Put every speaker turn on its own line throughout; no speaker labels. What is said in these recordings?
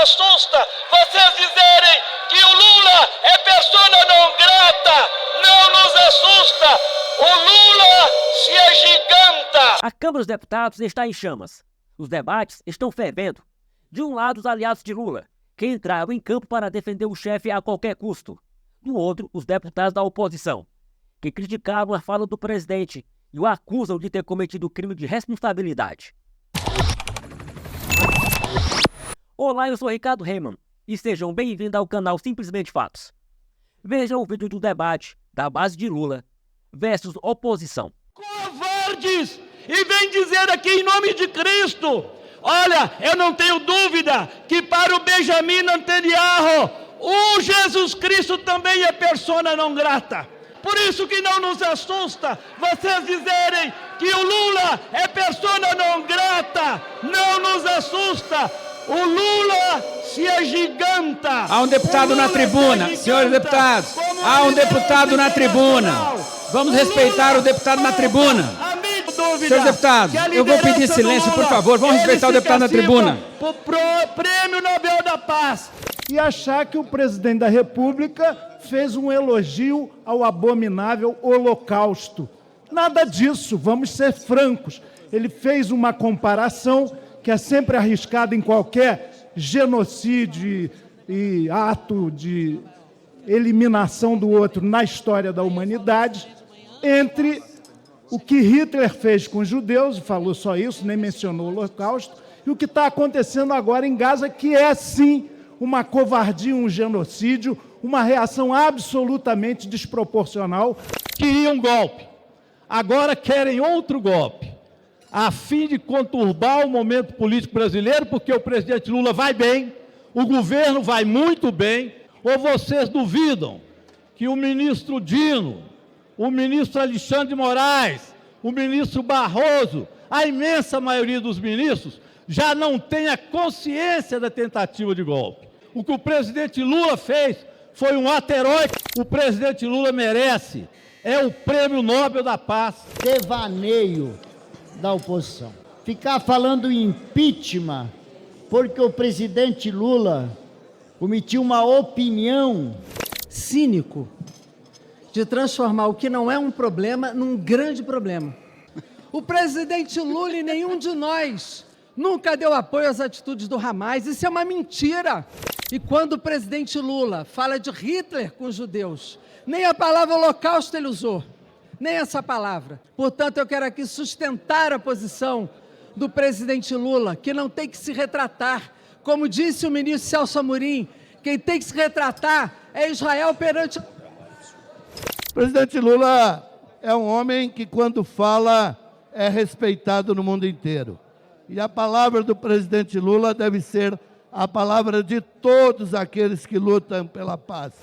assusta vocês dizerem que o Lula é persona não grata. Não nos assusta. O Lula se agiganta.
A Câmara dos Deputados está em chamas. Os debates estão fervendo. De um lado, os aliados de Lula, que entraram em campo para defender o chefe a qualquer custo. Do outro, os deputados da oposição, que criticaram a fala do presidente e o acusam de ter cometido crime de responsabilidade. Olá, eu sou Ricardo Reimann e sejam bem-vindos ao canal Simplesmente Fatos. Vejam o vídeo do debate da base de Lula versus oposição.
Covardes! E vem dizer aqui em nome de Cristo, olha, eu não tenho dúvida que para o Benjamin Netanyahu, o Jesus Cristo também é persona não grata. Por isso que não nos assusta vocês dizerem que o Lula é persona não grata. Não nos assusta. O Lula se agiganta.
Há um deputado na tribuna, senhores deputados. Há um deputado na tribuna. Vamos respeitar o deputado na tribuna. Senhores deputados, eu vou pedir silêncio, por favor. Vamos respeitar o deputado na tribuna.
Pro Prêmio Nobel da Paz.
E achar que o presidente da República fez um elogio ao abominável Holocausto. Nada disso, vamos ser francos. Ele fez uma comparação que é sempre arriscada em qualquer genocídio e ato de eliminação do outro na história da humanidade, entre o que Hitler fez com os judeus, falou só isso, nem mencionou o Holocausto, e o que está acontecendo agora em Gaza, que é, sim, uma covardia, um genocídio, uma reação absolutamente desproporcional.
Queriam um golpe, agora querem outro golpe, a fim de conturbar o momento político brasileiro, porque o presidente Lula vai bem, o governo vai muito bem. Ou vocês duvidam que o ministro Dino, o ministro Alexandre de Moraes, o ministro Barroso, a imensa maioria dos ministros, já não tenha consciência da tentativa de golpe? O que o presidente Lula fez foi um ato heróico. O presidente Lula merece, é o Prêmio Nobel da Paz.
Devaneio da oposição. Ficar falando em impeachment porque o presidente Lula emitiu uma opinião
cínico de transformar o que não é um problema num grande problema. O presidente Lula e nenhum de nós nunca deu apoio às atitudes do Hamas. Isso é uma mentira. E quando o presidente Lula fala de Hitler com os judeus, nem a palavra holocausto ele usou, nem essa palavra. Portanto, eu quero aqui sustentar a posição do presidente Lula, que não tem que se retratar. Como disse o ministro Celso Amorim, quem tem que se retratar é Israel perante...
O presidente Lula é um homem que, quando fala, é respeitado no mundo inteiro. E a palavra do presidente Lula deve ser a palavra de todos aqueles que lutam pela paz.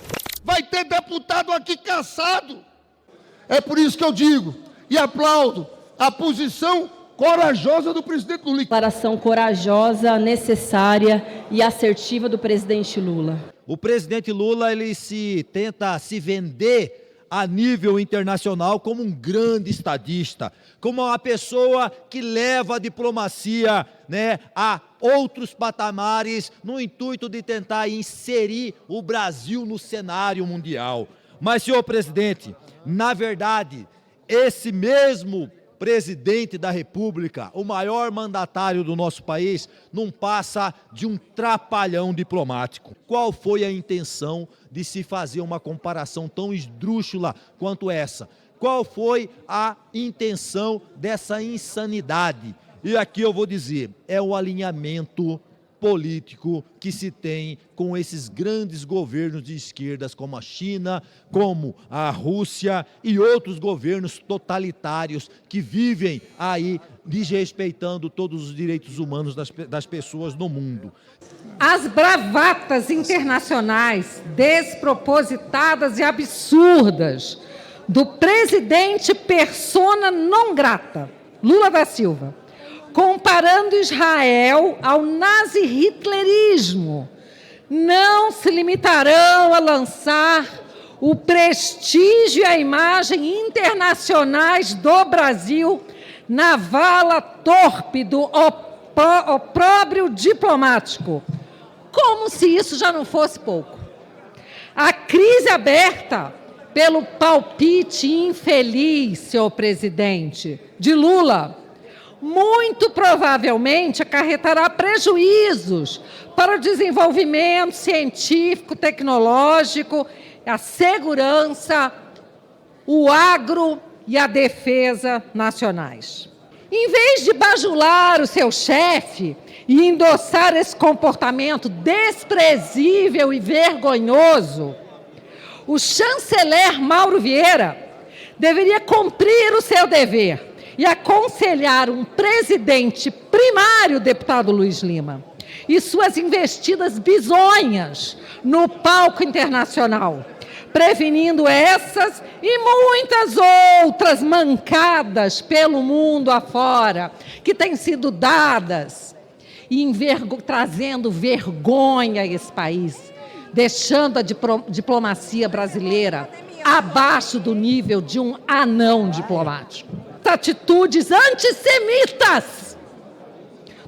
Vai ter deputado aqui caçado. É por isso que eu digo e aplaudo a posição corajosa do presidente Lula.
Declaração corajosa, necessária e assertiva do presidente Lula.
O presidente Lula, ele tenta se vender a nível internacional como um grande estadista, como uma pessoa que leva a diplomacia, a outros patamares no intuito de tentar inserir o Brasil no cenário mundial. Mas, senhor presidente, na verdade, esse mesmo presidente da República, o maior mandatário do nosso país, não passa de um trapalhão diplomático. Qual foi a intenção de se fazer uma comparação tão esdrúxula quanto essa? Qual foi a intenção dessa insanidade? E aqui eu vou dizer, é o alinhamento político que se tem com esses grandes governos de esquerdas como a China, como a Rússia e outros governos totalitários que vivem aí desrespeitando todos os direitos humanos das pessoas no mundo.
As bravatas internacionais despropositadas e absurdas do presidente persona não grata, Lula da Silva, comparando Israel ao nazi-hitlerismo, não se limitarão a lançar o prestígio e a imagem internacionais do Brasil na vala torpe do opróbrio diplomático. Como se isso já não fosse pouco. A crise aberta pelo palpite infeliz, senhor presidente, de Lula, muito provavelmente acarretará prejuízos para o desenvolvimento científico, tecnológico, a segurança, o agro e a defesa nacionais. Em vez de bajular o seu chefe e endossar esse comportamento desprezível e vergonhoso, o chanceler Mauro Vieira deveria cumprir o seu dever e aconselhar um presidente primário, deputado Luiz Lima, e suas investidas bizonhas no palco internacional, prevenindo essas e muitas outras mancadas pelo mundo afora, que têm sido dadas, e trazendo vergonha a esse país, deixando a diplomacia brasileira abaixo do nível de um anão diplomático. Atitudes antissemitas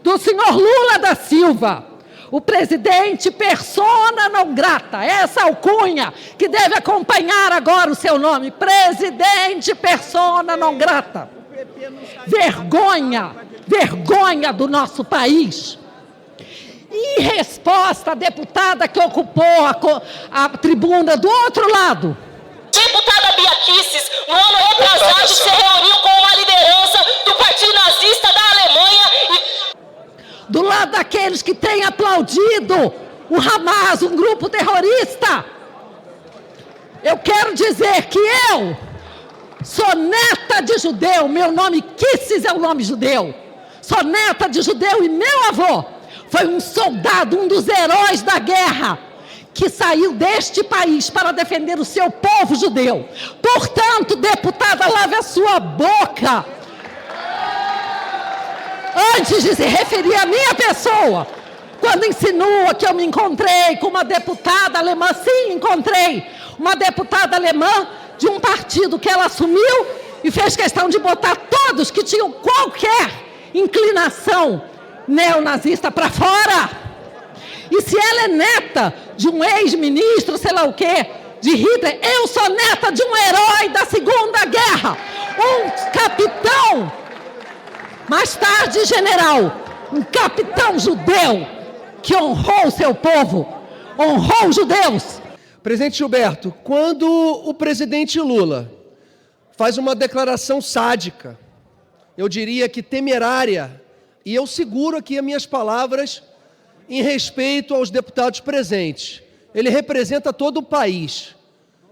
do senhor Lula da Silva, o presidente persona não grata, essa alcunha que deve acompanhar agora o seu nome, presidente persona não grata. Vergonha, vergonha do nosso país. Em resposta à deputada que ocupou a tribuna do outro lado,
deputada Bia Kicis, no ano retrasado, se reuniu com uma liderança do Partido Nazista da Alemanha
do lado daqueles que têm aplaudido o Hamas, um grupo terrorista. Eu quero dizer que eu sou neta de judeu, meu nome Kicis é o nome judeu, sou neta de judeu e meu avô foi um soldado, um dos heróis da guerra, que saiu deste país para defender o seu povo judeu. Portanto, deputada, lave a sua boca antes de se referir à minha pessoa, quando insinua que eu me encontrei com uma deputada alemã. Sim, encontrei uma deputada alemã de um partido que ela assumiu e fez questão de botar todos que tinham qualquer inclinação neonazista para fora. E se ela é neta de um ex-ministro, sei lá o quê, de Hitler, eu sou neta de um herói da Segunda Guerra, um capitão, mais tarde general, um capitão judeu que honrou o seu povo, honrou os judeus.
Presidente Gilberto, quando o presidente Lula faz uma declaração sádica, eu diria que temerária, e eu seguro aqui as minhas palavras em respeito aos deputados presentes, ele representa todo o país.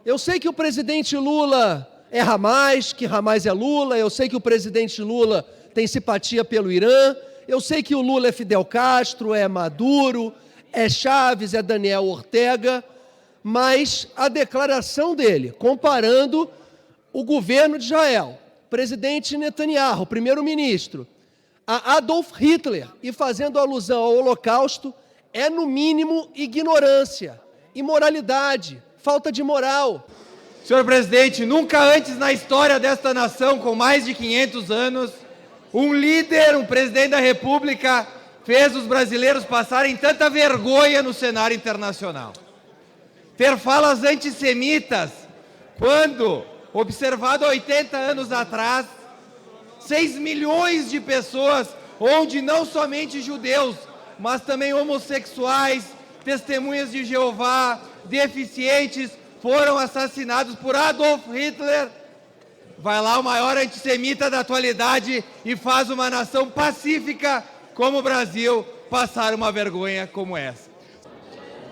Eu sei que o presidente Lula é Hamas, que Hamas é Lula, eu sei que o presidente Lula tem simpatia pelo Irã, eu sei que o Lula é Fidel Castro, é Maduro, é Chaves, é Daniel Ortega, mas a declaração dele, comparando o governo de Israel, presidente Netanyahu, primeiro-ministro, a Adolf Hitler e fazendo alusão ao Holocausto, é no mínimo ignorância, imoralidade, falta de moral.
Senhor presidente, nunca antes na história desta nação, com mais de 500 anos, um líder, um presidente da República, fez os brasileiros passarem tanta vergonha no cenário internacional. Ter falas antissemitas, quando, observado 80 anos atrás, 6 milhões de pessoas, onde não somente judeus, mas também homossexuais, testemunhas de Jeová, deficientes, foram assassinados por Adolf Hitler. Vai lá o maior antissemita da atualidade e faz uma nação pacífica como o Brasil passar uma vergonha como essa.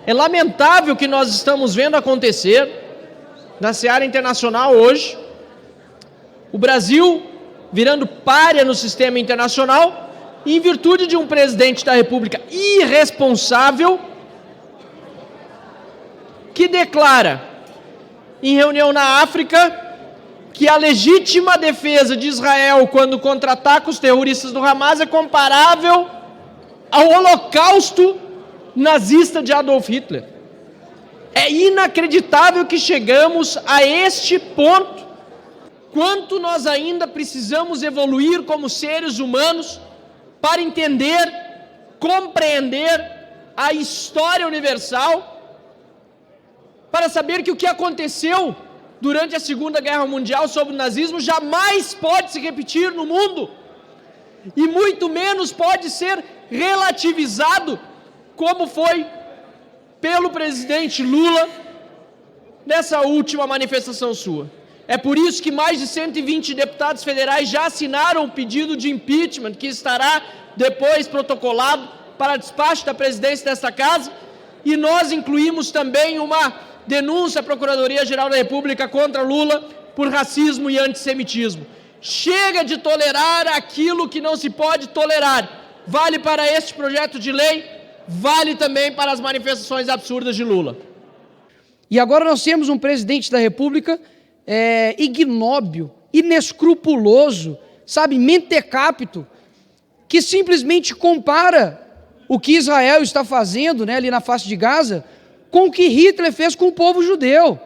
É lamentável o que nós estamos vendo acontecer na seara internacional hoje. O Brasil virando pária no sistema internacional, em virtude de um presidente da República irresponsável que declara em reunião na África que a legítima defesa de Israel quando contra-ataca os terroristas do Hamas é comparável ao holocausto nazista de Adolf Hitler. É inacreditável que chegamos a este ponto. Quanto nós ainda precisamos evoluir como seres humanos para entender, compreender a história universal para saber que o que aconteceu durante a Segunda Guerra Mundial sobre o nazismo jamais pode se repetir no mundo e muito menos pode ser relativizado como foi pelo presidente Lula nessa última manifestação sua. É por isso que mais de 120 deputados federais já assinaram o pedido de impeachment, que estará depois protocolado para despacho da presidência desta casa, e nós incluímos também uma denúncia à Procuradoria-Geral da República contra Lula por racismo e antissemitismo. Chega de tolerar aquilo que não se pode tolerar. Vale para este projeto de lei, vale também para as manifestações absurdas de Lula.
E agora nós temos um presidente da República ignóbil, inescrupuloso, sabe, mentecapto, que simplesmente compara o que Israel está fazendo, né, ali na face de Gaza com o que Hitler fez com o povo judeu.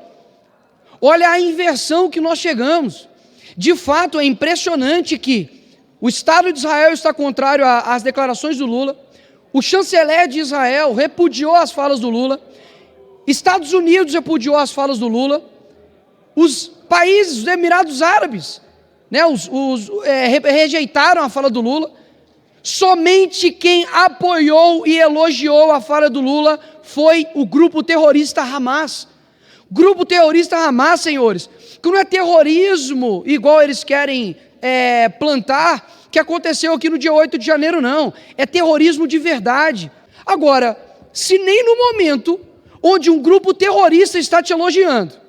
Olha a inversão que nós chegamos. De fato, é impressionante que o Estado de Israel está contrário às declarações do Lula, o chanceler de Israel repudiou as falas do Lula, Estados Unidos repudiou as falas do Lula, os países, os Emirados Árabes, né, rejeitaram a fala do Lula. Somente quem apoiou e elogiou a fala do Lula foi o grupo terrorista Hamas. Grupo terrorista Hamas, senhores, que não é terrorismo igual eles querem plantar, que aconteceu aqui no dia 8 de janeiro, não. É terrorismo de verdade. Agora, se nem no momento onde um grupo terrorista está te elogiando,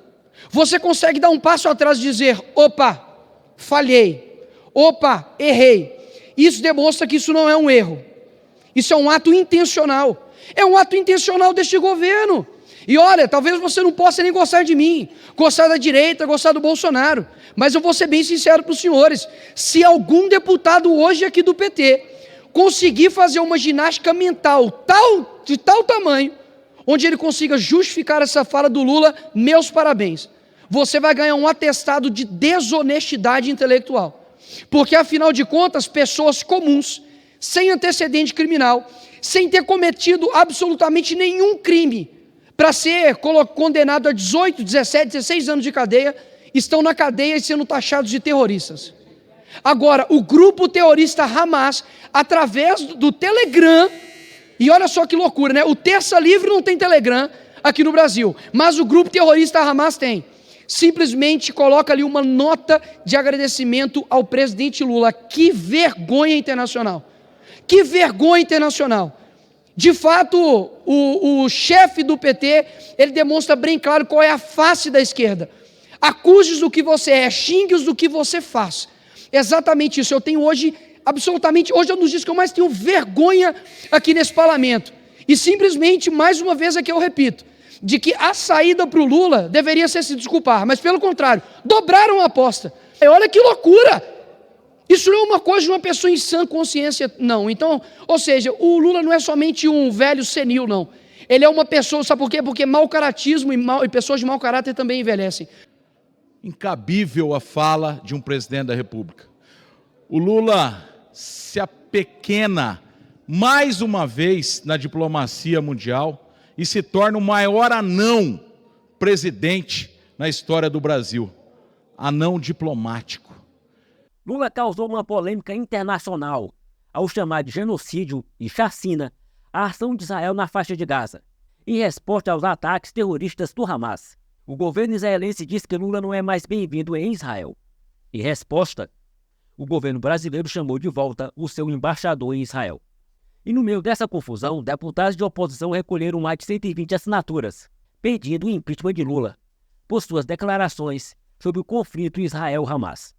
você consegue dar um passo atrás e dizer, opa, falhei, opa, errei. Isso demonstra que isso não é um erro. Isso é um ato intencional. É um ato intencional deste governo. E olha, talvez você não possa nem gostar de mim, gostar da direita, gostar do Bolsonaro, mas eu vou ser bem sincero para os senhores, se algum deputado hoje aqui do PT conseguir fazer uma ginástica mental de tal tamanho, onde ele consiga justificar essa fala do Lula, meus parabéns. Você vai ganhar um atestado de desonestidade intelectual. Porque, afinal de contas, pessoas comuns, sem antecedente criminal, sem ter cometido absolutamente nenhum crime, para ser condenado a 18, 17, 16 anos de cadeia, estão na cadeia e sendo taxados de terroristas. Agora, o grupo terrorista Hamas, através do Telegram, e olha só que loucura, né? O Terça Livre não tem Telegram aqui no Brasil, mas o grupo terrorista Hamas tem. Simplesmente coloca ali uma nota de agradecimento ao presidente Lula. Que vergonha internacional! Que vergonha internacional! De fato, o chefe do PT, ele demonstra bem claro qual é a face da esquerda. Acuse-os do que você é, xingue-os do que você faz. Exatamente isso. Eu tenho hoje, hoje é um dos dias que eu mais tenho vergonha aqui nesse parlamento. E simplesmente, mais uma vez aqui eu repito, de que a saída para o Lula deveria ser se desculpar, mas pelo contrário, dobraram a aposta. E olha que loucura! Isso não é uma coisa de uma pessoa em sã consciência, não. Então, ou seja, o Lula não é somente um velho senil, não. Ele é uma pessoa, sabe por quê? Porque mau caratismo e pessoas de mau caráter também envelhecem.
Incabível a fala de um presidente da República. O Lula se apequena mais uma vez na diplomacia mundial e se torna o maior anão presidente na história do Brasil. Anão diplomático.
Lula causou uma polêmica internacional ao chamar de genocídio e chacina a ação de Israel na faixa de Gaza, em resposta aos ataques terroristas do Hamas. O governo israelense diz que Lula não é mais bem-vindo em Israel. Em resposta, o governo brasileiro chamou de volta o seu embaixador em Israel. E no meio dessa confusão, deputados de oposição recolheram mais de 120 assinaturas, pedindo o impeachment de Lula, por suas declarações sobre o conflito Israel-Hamas.